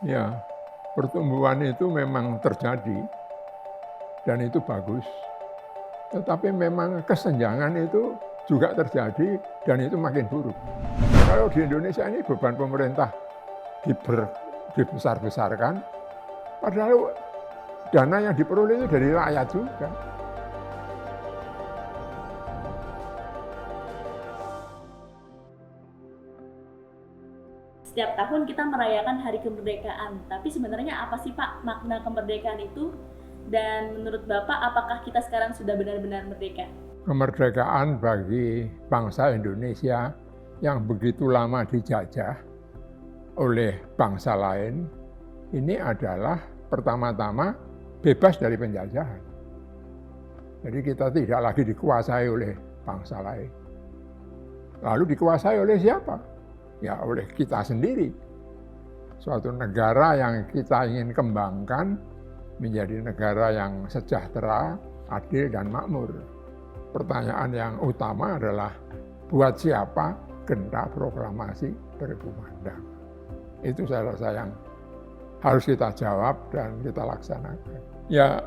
Ya, pertumbuhan itu memang terjadi dan itu bagus. Tetapi memang kesenjangan itu juga terjadi dan itu makin buruk. Nah, kalau di Indonesia ini beban pemerintah dibesar-besarkan, padahal dana yang diperoleh itu dari rakyat juga. Setiap tahun kita merayakan Hari Kemerdekaan, tapi sebenarnya apa sih Pak makna kemerdekaan itu? Dan menurut Bapak, apakah kita sekarang sudah benar-benar merdeka? Kemerdekaan bagi bangsa Indonesia yang begitu lama dijajah oleh bangsa lain, ini adalah pertama-tama bebas dari penjajahan. Jadi kita tidak lagi dikuasai oleh bangsa lain. Lalu dikuasai oleh siapa? Ya oleh kita sendiri. Suatu negara yang kita ingin kembangkan menjadi negara yang sejahtera, adil, dan makmur. Pertanyaan yang utama adalah buat siapa gendak proklamasi berkumandang. Itu saya rasa yang harus kita jawab dan kita laksanakan. Ya,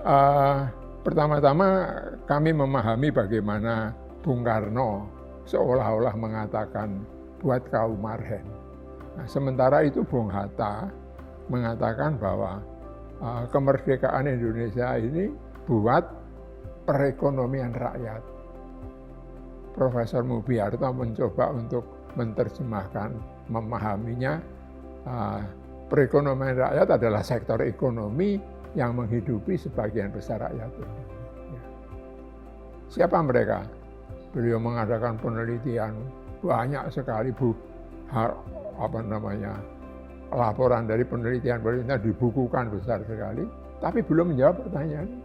pertama-tama kami memahami bagaimana Bung Karno seolah-olah mengatakan buat kaum marhen. Nah, sementara itu Bung Hatta mengatakan bahwa kemerdekaan Indonesia ini buat perekonomian rakyat. Profesor Mubiarto mencoba untuk menerjemahkan, memahaminya, perekonomian rakyat adalah sektor ekonomi yang menghidupi sebagian besar rakyat Indonesia. Siapa mereka? Beliau mengadakan penelitian banyak sekali laporan dari penelitian dibukukan besar sekali, tapi belum menjawab pertanyaan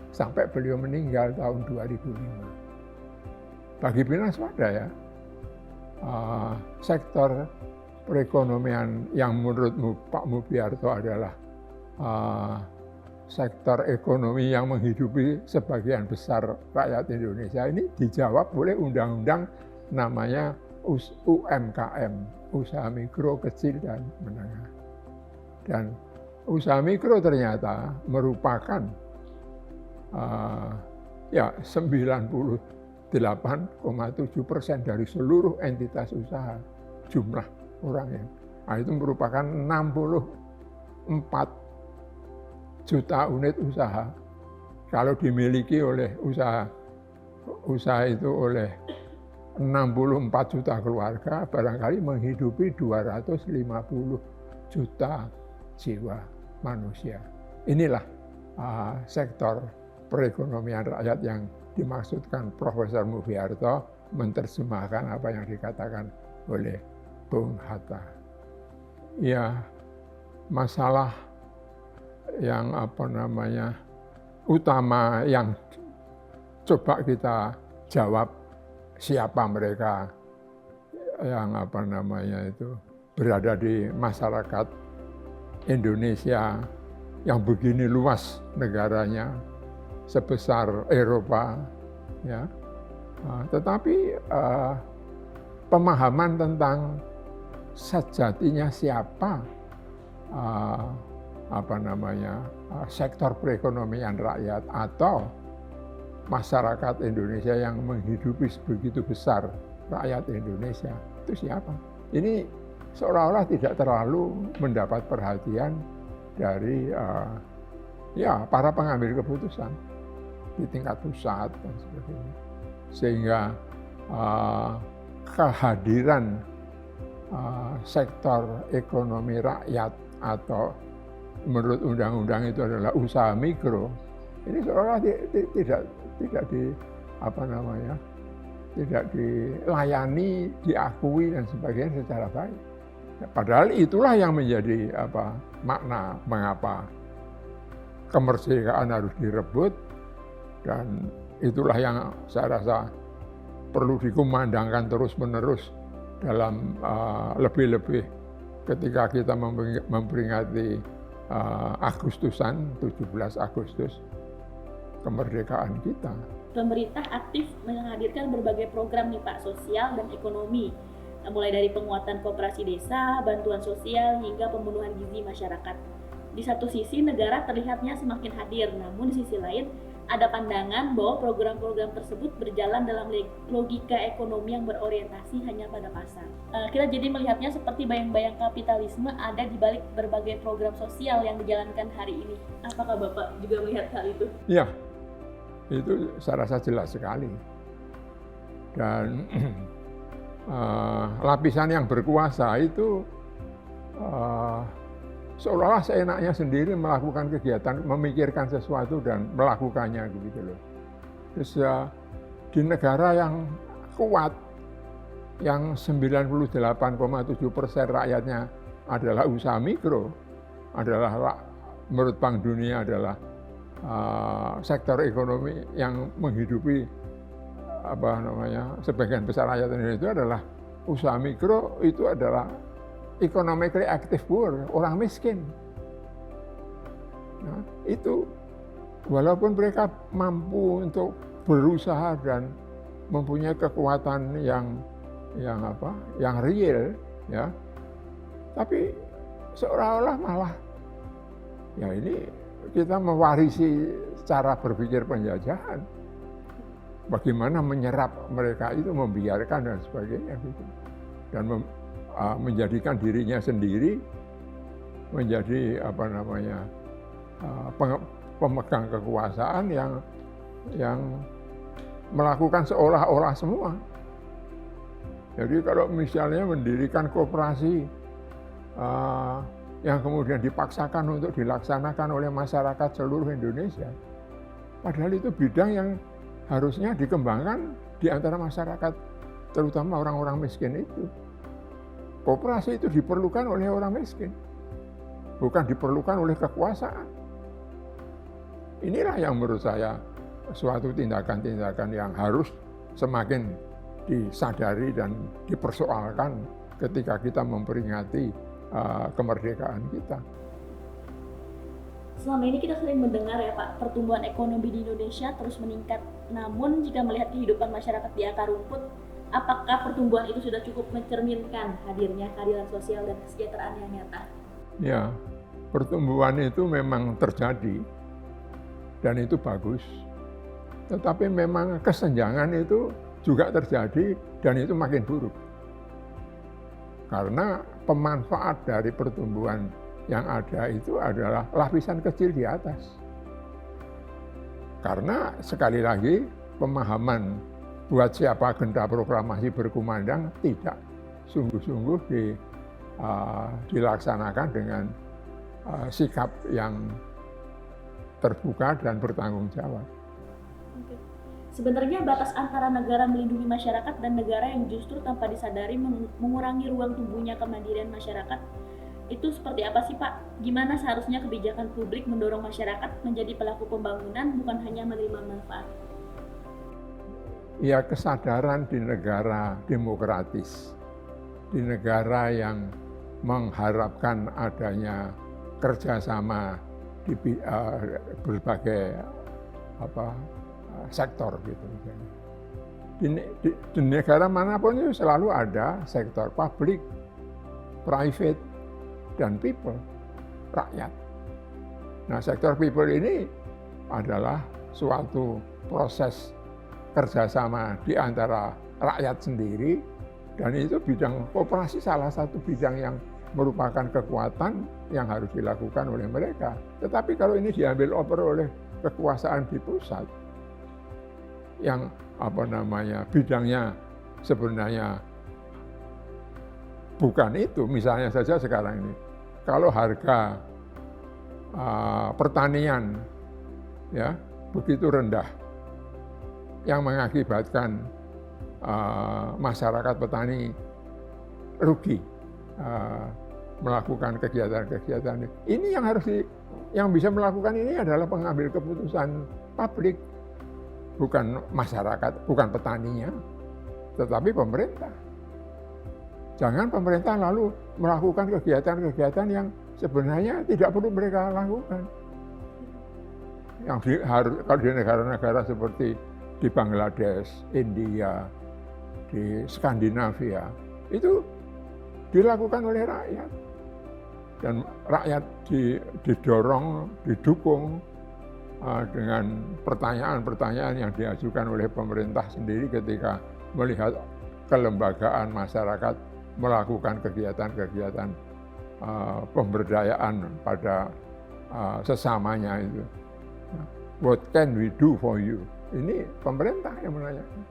sampai beliau meninggal tahun 2005. Bagi Binaswada ya, sektor perekonomian yang menurut Pak Mubiarto adalah sektor ekonomi yang menghidupi sebagian besar rakyat Indonesia ini dijawab oleh undang-undang namanya UMKM, usaha mikro, kecil, dan menengah. Dan usaha mikro ternyata merupakan 98,7% dari seluruh entitas usaha jumlah orangnya. Nah, itu merupakan 64 juta unit usaha. Kalau dimiliki oleh usaha itu oleh 64 juta keluarga, barangkali menghidupi 250 juta jiwa manusia. Inilah sektor perekonomian rakyat yang dimaksudkan Profesor Mubiarto menerjemahkan apa yang dikatakan oleh Bung Hatta. Ya, masalah yang utama yang coba kita jawab, siapa mereka yang berada di masyarakat Indonesia yang begini luas negaranya sebesar Eropa, ya. Tetapi pemahaman tentang sejatinya siapa sektor perekonomian rakyat atau masyarakat Indonesia yang menghidupi sebegitu besar rakyat Indonesia, itu siapa? Ini seolah-olah tidak terlalu mendapat perhatian dari para pengambil keputusan di tingkat pusat dan sebagainya. Sehingga kehadiran sektor ekonomi rakyat atau menurut undang-undang itu adalah usaha mikro, ini seolah tidak dilayani, diakui dan sebagainya secara baik. Padahal itulah yang menjadi makna mengapa kemerdekaan harus direbut, dan itulah yang saya rasa perlu dikumandangkan terus-menerus dalam lebih-lebih ketika kita memperingati Agustusan, 17 Agustus, kemerdekaan kita. Pemerintah aktif menghadirkan berbagai program nih Pak, sosial dan ekonomi. mulai dari penguatan koperasi desa, bantuan sosial, hingga pembunuhan gizi masyarakat. Di satu sisi negara terlihatnya semakin hadir, namun di sisi lain ada pandangan bahwa program-program tersebut berjalan dalam logika ekonomi yang berorientasi hanya pada pasar. Kita jadi melihatnya seperti bayang-bayang kapitalisme ada di balik berbagai program sosial yang dijalankan hari ini. Apakah Bapak juga melihat hal itu? Ya, itu saya rasa jelas sekali. Dan lapisan yang berkuasa itu seolah-olah seenaknya sendiri melakukan kegiatan, memikirkan sesuatu dan melakukannya gitu loh. Terus di negara yang kuat, yang 98,7% rakyatnya adalah usaha mikro, adalah menurut Bank Dunia adalah sektor ekonomi yang menghidupi sebagian besar rakyat Indonesia itu adalah usaha mikro, itu adalah economically active poor, orang miskin. Nah, itu walaupun mereka mampu untuk berusaha dan mempunyai kekuatan yang real, ya, tapi seolah-olah malah ya ini kita mewarisi cara berpikir penjajahan. Bagaimana menyerap mereka itu, membiarkan dan sebagainya gitu. Dan menjadikan dirinya sendiri menjadi pemegang kekuasaan yang melakukan seolah-olah semua. Jadi kalau misalnya mendirikan koperasi yang kemudian dipaksakan untuk dilaksanakan oleh masyarakat seluruh Indonesia, padahal itu bidang yang harusnya dikembangkan di antara masyarakat, terutama orang-orang miskin itu. Koperasi itu diperlukan oleh orang miskin, bukan diperlukan oleh kekuasaan. Inilah yang menurut saya suatu tindakan-tindakan yang harus semakin disadari dan dipersoalkan ketika kita memperingati kemerdekaan kita. Selama ini kita sering mendengar ya Pak, pertumbuhan ekonomi di Indonesia terus meningkat. Namun jika melihat kehidupan masyarakat di akar rumput, apakah pertumbuhan itu sudah cukup mencerminkan hadirnya keadilan sosial dan kesejahteraan yang nyata? Ya, pertumbuhan itu memang terjadi dan itu bagus. Tetapi memang kesenjangan itu juga terjadi dan itu makin buruk. Karena pemanfaat dari pertumbuhan yang ada itu adalah lapisan kecil di atas. Karena sekali lagi pemahaman buat siapa agenda proklamasi berkumandang tidak sungguh-sungguh dilaksanakan dengan sikap yang terbuka dan bertanggung jawab. Sebenarnya batas antara negara melindungi masyarakat dan negara yang justru tanpa disadari mengurangi ruang tumbuhnya kemandirian masyarakat itu seperti apa sih Pak? Gimana seharusnya kebijakan publik mendorong masyarakat menjadi pelaku pembangunan bukan hanya menerima manfaat? Ya, kesadaran di negara demokratis, di negara yang mengharapkan adanya kerjasama di berbagai sektor gitu. Di negara manapun itu selalu ada sektor publik, private, dan people, rakyat. Nah, sektor people ini adalah suatu proses kerjasama di antara rakyat sendiri, dan itu bidang koperasi salah satu bidang yang merupakan kekuatan yang harus dilakukan oleh mereka. Tetapi kalau ini diambil over oleh kekuasaan di pusat, yang bidangnya sebenarnya bukan itu. Misalnya saja sekarang ini, kalau harga pertanian ya begitu rendah, yang mengakibatkan masyarakat petani rugi melakukan kegiatan-kegiatan ini, yang bisa melakukan ini adalah pengambil keputusan publik, bukan masyarakat, bukan petaninya, tetapi pemerintah. Jangan pemerintah lalu melakukan kegiatan-kegiatan yang sebenarnya tidak perlu mereka lakukan. Kalau di negara-negara seperti di Bangladesh, India, di Skandinavia, itu dilakukan oleh rakyat. Dan rakyat didorong, didukung dengan pertanyaan-pertanyaan yang diajukan oleh pemerintah sendiri ketika melihat kelembagaan masyarakat melakukan kegiatan-kegiatan pemberdayaan pada sesamanya itu. What can we do for you? Ini pemerintah yang menanyakan.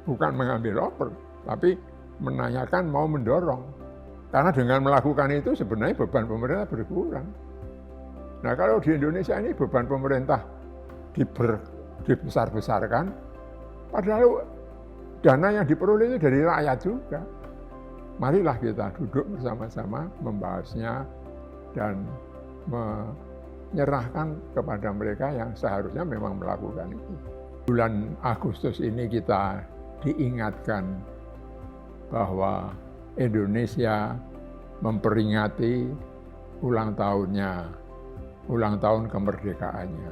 Bukan mengambil oper, tapi menanyakan mau mendorong. Karena dengan melakukan itu sebenarnya beban pemerintah berkurang. Nah kalau di Indonesia ini beban pemerintah dibesar-besarkan, padahal dana yang diperoleh itu dari rakyat juga. Marilah kita duduk bersama-sama membahasnya dan menyerahkan kepada mereka yang seharusnya memang melakukan itu. Bulan Agustus ini kita diingatkan bahwa Indonesia memperingati ulang tahun kemerdekaannya.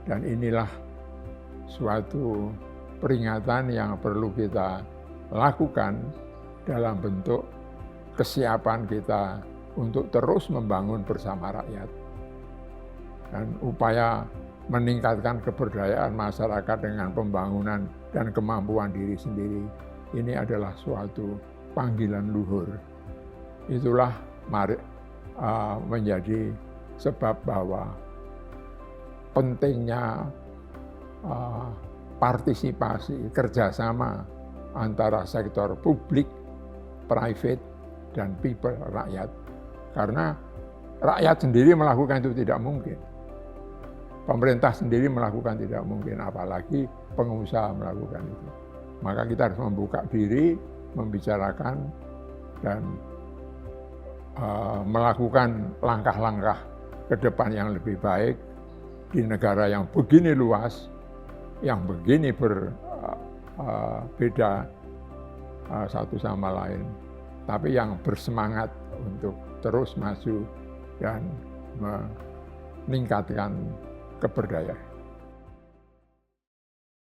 Dan inilah suatu peringatan yang perlu kita lakukan dalam bentuk kesiapan kita untuk terus membangun bersama rakyat. Dan upaya meningkatkan keberdayaan masyarakat dengan pembangunan dan kemampuan diri sendiri, ini adalah suatu panggilan luhur. Itulah menjadi sebab bahwa pentingnya partisipasi, kerjasama antara sektor publik, private, dan people, rakyat. Karena rakyat sendiri melakukan itu tidak mungkin. Pemerintah sendiri melakukan tidak mungkin, apalagi pengusaha melakukan itu. Maka kita harus membuka diri, membicarakan, dan melakukan langkah-langkah ke depan yang lebih baik di negara yang begini luas, yang begini berbeda satu sama lain, tapi yang bersemangat untuk terus maju dan meningkatkan keberdayaan.